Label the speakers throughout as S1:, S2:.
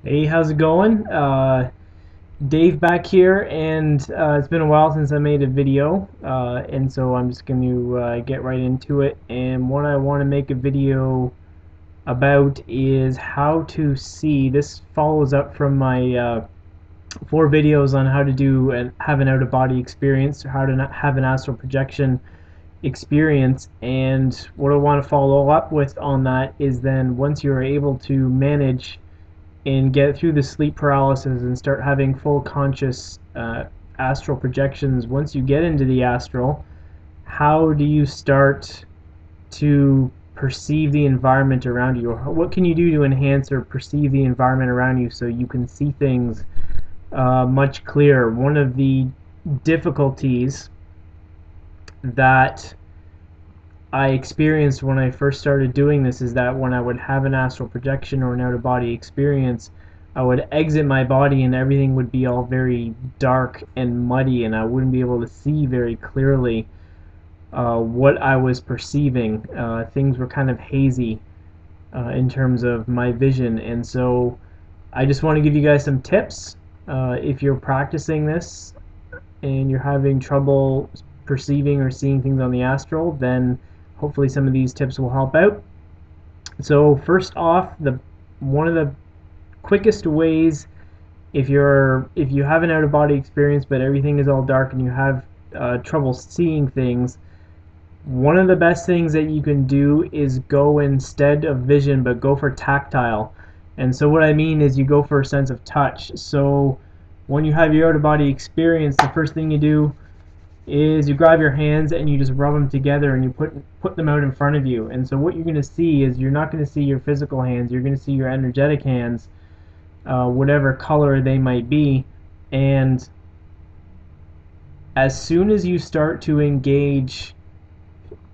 S1: Hey, how's it going? Dave back here, and it's been a while since I made a video, and so I'm just going to get right into it. And what I want to make a video about is how to see. This follows up from my 4 videos on how to do and have an out-of-body experience, or how to not have an astral projection experience. And what I want to follow up with on that is then once you're able to manage and get through the sleep paralysis and start having full conscious astral projections, once you get into the astral, how do you start to perceive the environment around you? Or what can you do to enhance or perceive the environment around you so you can see things much clearer? One of the difficulties that I experienced when I first started doing this is that when I would have an astral projection or an out of body experience, I would exit my body and everything would be all very dark and muddy, and I wouldn't be able to see very clearly what I was perceiving. Things were kind of hazy in terms of my vision, and so I just want to give you guys some tips. If you're practicing this and you're having trouble perceiving or seeing things on the astral, then hopefully some of these tips will help out. So first off, the one of the quickest ways, if you have an out of body experience but everything is all dark and you have trouble seeing things, one of the best things that you can do is go instead of vision, but go for tactile. And so what I mean is you go for a sense of touch. So when you have your out of body experience, the first thing you do is you grab your hands and you just rub them together and you put them out in front of you. And so what you're going to see is you're not going to see your physical hands, you're going to see your energetic hands, whatever color they might be. And as soon as you start to engage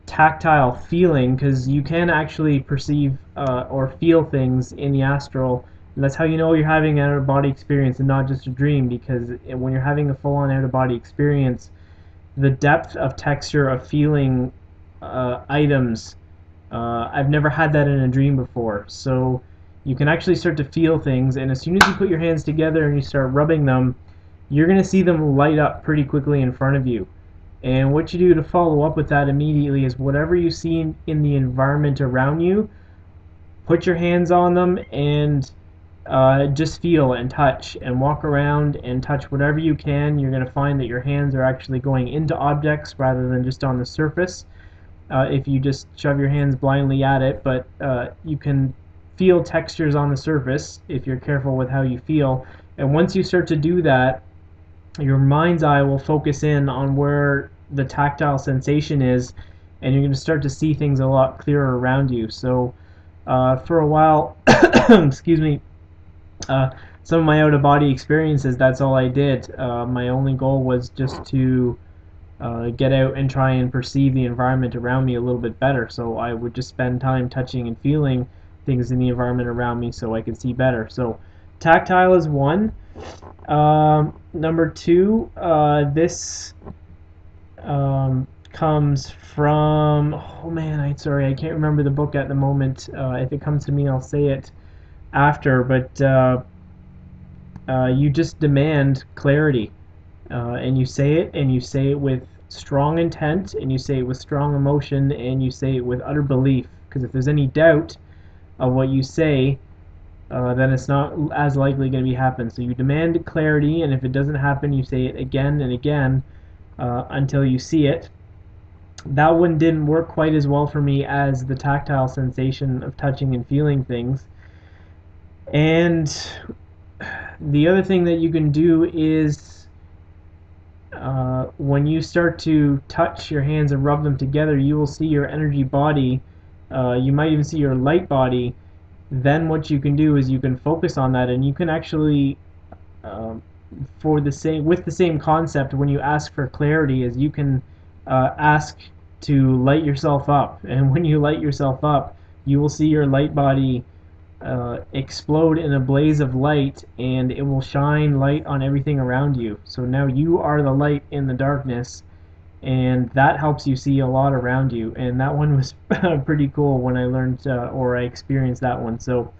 S1: tactile feeling, because you can actually perceive or feel things in the astral, and that's how you know you're having an out-of-body experience and not just a dream, because when you're having a full-on out-of-body experience, the depth of texture of feeling items, I've never had that in a dream before. So you can actually start to feel things, and as soon as you put your hands together and you start rubbing them, you're going to see them light up pretty quickly in front of you. And what you do to follow up with that immediately is whatever you see in the environment around you, put your hands on them and just feel and touch and walk around and touch whatever you can. You're going to find that your hands are actually going into objects rather than just on the surface if you just shove your hands blindly at it, but you can feel textures on the surface if you're careful with how you feel. And once you start to do that, your mind's eye will focus in on where the tactile sensation is, and you're going to start to see things a lot clearer around you. So for a while, excuse me, some of my out of body experiences, that's all I did. My only goal was just to get out and try and perceive the environment around me a little bit better. So I would just spend time touching and feeling things in the environment around me so I could see better. So tactile is one. Number two, this comes from, oh man, sorry, I can't remember the book at the moment. If it comes to me, I'll say it after, but you just demand clarity. And you say it, and you say it with strong intent, and you say it with strong emotion, and you say it with utter belief. Because if there's any doubt of what you say, then it's not as likely going to be happen. So you demand clarity, and if it doesn't happen, you say it again and again until you see it. That one didn't work quite as well for me as the tactile sensation of touching and feeling things. And the other thing that you can do is when you start to touch your hands and rub them together, you will see your energy body. You might even see your light body. Then what you can do is you can focus on that, and you can actually, for the same with the same concept, when you ask for clarity, is you can ask to light yourself up, and when you light yourself up, you will see your light body explode in a blaze of light, and it will shine light on everything around you. So now you are the light in the darkness, and that helps you see a lot around you. And that one was pretty cool when I learned or I experienced that one. So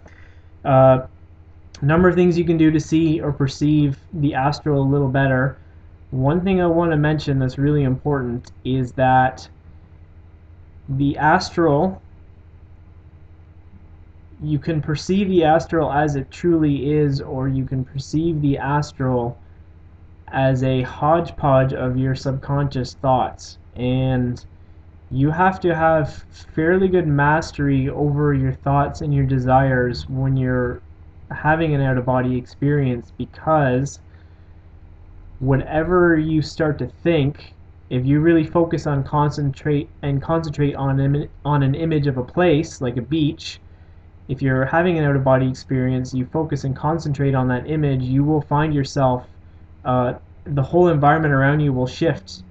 S1: A number of things you can do to see or perceive the astral a little better. One thing I want to mention that's really important is that the astral, you can perceive the astral as it truly is, or you can perceive the astral as a hodgepodge of your subconscious thoughts. And you have to have fairly good mastery over your thoughts and your desires when you're having an out-of-body experience, because whatever you start to think, if you really focus on concentrate on an image of a place like a beach, if you're having an out-of-body experience, you focus and concentrate on that image, you will find yourself, the whole environment around you will shift.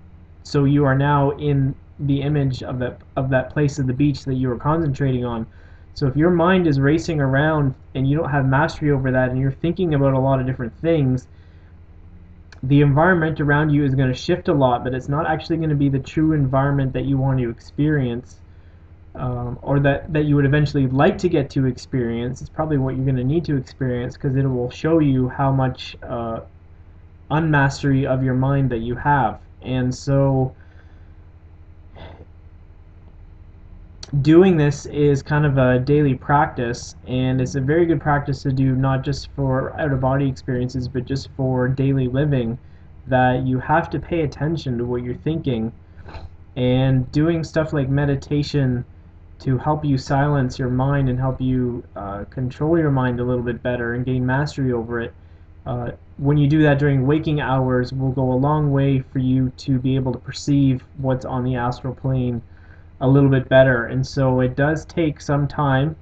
S1: So you are now in the image of that place of the beach that you were concentrating on. So if your mind is racing around and you don't have mastery over that, and you're thinking about a lot of different things, the environment around you is going to shift a lot, but it's not actually going to be the true environment that you want to experience, or that you would eventually like to get to experience. It's probably what you're going to need to experience, because it will show you how much unmastery of your mind that you have. And so doing this is kind of a daily practice, and it's a very good practice to do, not just for out-of-body experiences, but just for daily living, that you have to pay attention to what you're thinking. And doing stuff like meditation to help you silence your mind and help you control your mind a little bit better and gain mastery over it, when you do that during waking hours, will go a long way for you to be able to perceive what's on the astral plane a little bit better. And so it does take some time.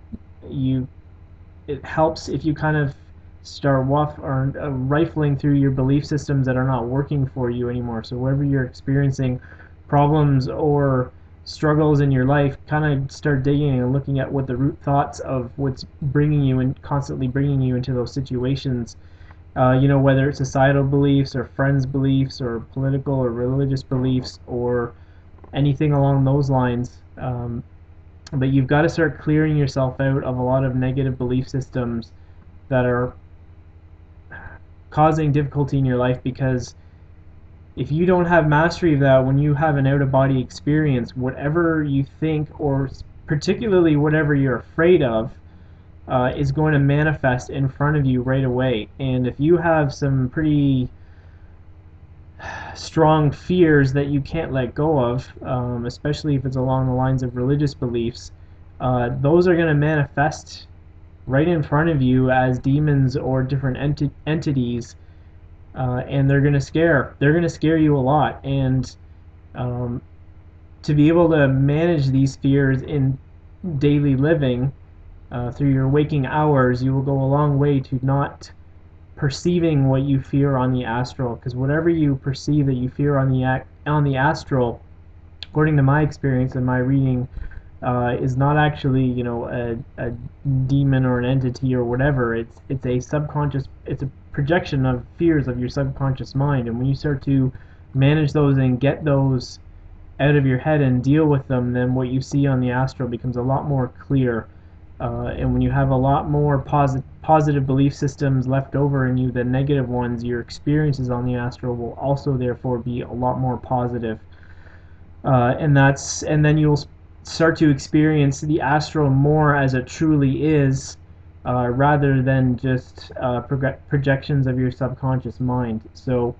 S1: It helps if you kind of start rifling through your belief systems that are not working for you anymore. So wherever you're experiencing problems or struggles in your life, kind of start digging and looking at what the root thoughts of what's bringing you and constantly bringing you into those situations. Whether it's societal beliefs or friends' beliefs or political or religious beliefs or anything along those lines. But you've got to start clearing yourself out of a lot of negative belief systems that are causing difficulty in your life, because if you don't have mastery of that, when you have an out-of-body experience, whatever you think, or particularly whatever you're afraid of, is going to manifest in front of you right away. And if you have some pretty strong fears that you can't let go of, especially if it's along the lines of religious beliefs, those are going to manifest right in front of you as demons or different entities, and they're going to scare you a lot. And to be able to manage these fears in daily living, through your waking hours, you will go a long way to not perceiving what you fear on the astral, because whatever you perceive that you fear on the astral, according to my experience and my reading, is not actually a demon or an entity or whatever. It's a projection of fears of your subconscious mind. And when you start to manage those and get those out of your head and deal with them, then what you see on the astral becomes a lot more clear. And when you have a lot more positive belief systems left over in you than negative ones, your experiences on the astral will also therefore be a lot more positive. And then you'll start to experience the astral more as it truly is, rather than just projections of your subconscious mind. So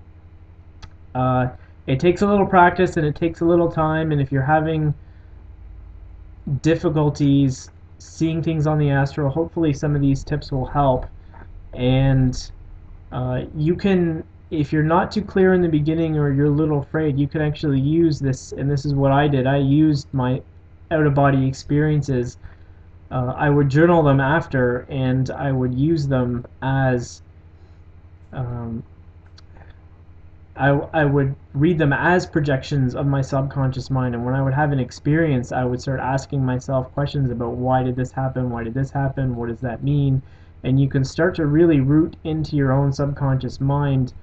S1: it takes a little practice and it takes a little time, and if you're having difficulties seeing things on the astral, hopefully some of these tips will help. And you can, if you're not too clear in the beginning or you're a little afraid, you can actually use this, and this is what I did. I used my out-of-body experiences. I would journal them after, and I would use them as I would read them as projections of my subconscious mind. And when I would have an experience, I would start asking myself questions about, why did this happen? Why did this happen? What does that mean? And you can start to really root into your own subconscious mind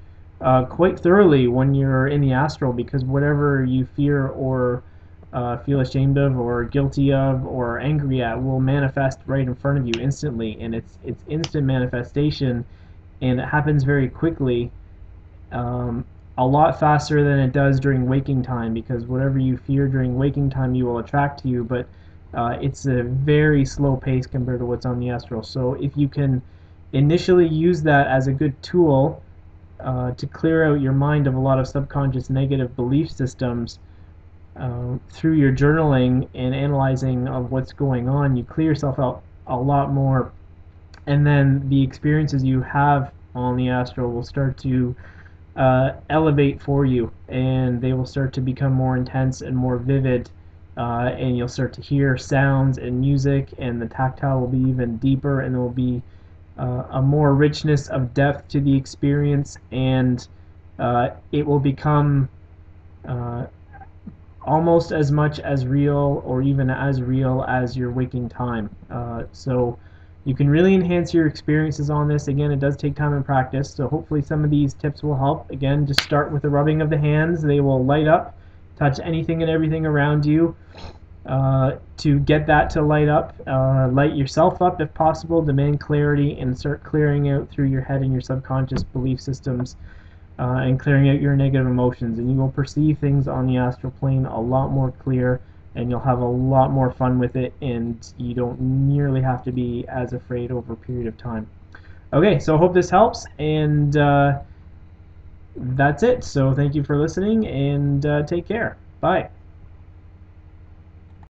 S1: quite thoroughly when you're in the astral, because whatever you fear or feel ashamed of or guilty of or angry at will manifest right in front of you instantly, and it's instant manifestation, and it happens very quickly, um, a lot faster than it does during waking time, because whatever you fear during waking time you will attract to you, but it's a very slow pace compared to what's on the astral. So if you can initially use that as a good tool to clear out your mind of a lot of subconscious negative belief systems, through your journaling and analyzing of what's going on, you clear yourself out a lot more, and then the experiences you have on the astral will start to elevate for you, and they will start to become more intense and more vivid, and you'll start to hear sounds and music, and the tactile will be even deeper, and there will be a more richness of depth to the experience, and it will become uh, almost as much as real or even as real as your waking time. So you can really enhance your experiences on this. Again, it does take time and practice, so hopefully some of these tips will help. Again, just start with the rubbing of the hands. They will light up, touch anything and everything around you. To get that to light up, light yourself up if possible, demand clarity, and start clearing out through your head and your subconscious belief systems, and clearing out your negative emotions, and you will perceive things on the astral plane a lot more clear, and you'll have a lot more fun with it, and you don't nearly have to be as afraid over a period of time. Okay, so I hope this helps, and that's it. So thank you for listening, and take care. Bye.